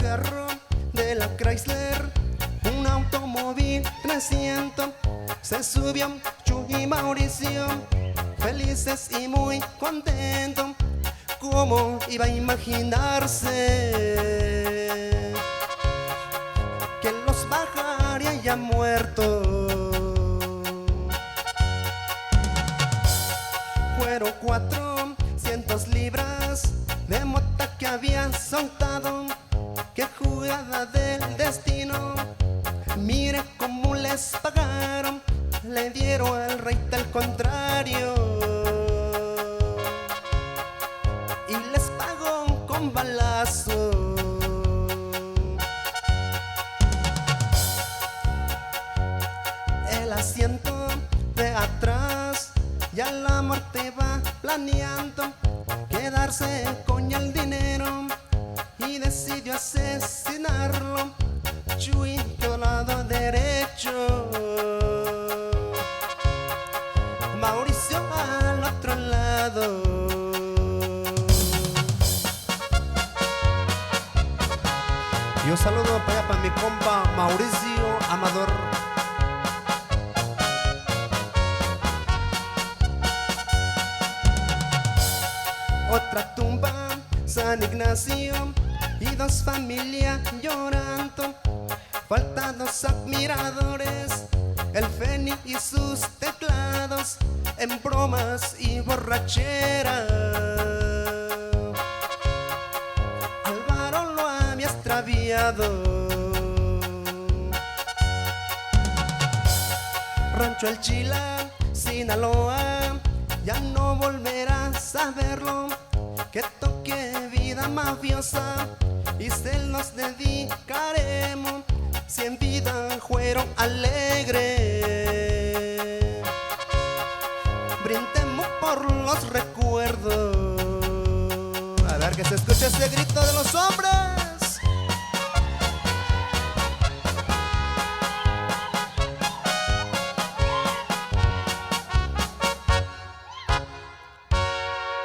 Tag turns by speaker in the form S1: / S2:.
S1: carro de la Chrysler, un automóvil 300. Se subió Chuy y Mauricio, felices y muy contentos. ¿Cómo iba a imaginarse que los bajaría ya muertos? Fueron 400 libras de mota que había soltado. Qué jugada del destino, mire cómo les pagaron. Le dieron al rey del contrario y les pagó con balazo. El asiento de atrás ya la muerte va planeando quedarse con el dinero y decidió asesinarlo. Chuy quedó al lado derecho, Mauricio al otro lado. Y un saludo para allá para mi compa Mauricio Amador. Otra tumba, San Ignacio, y dos familias llorando. Faltan dos admiradores, el Feni y sus teclados, en bromas y borrachera. Álvaro lo había extraviado. Rancho El Chila, Sinaloa, ya no volverás a verlo. Que toque vida mafiosa y se los dedicaremos. Si en vida fueron alegres, brindemos por los recuerdos. A ver que se escuche ese grito de los hombres.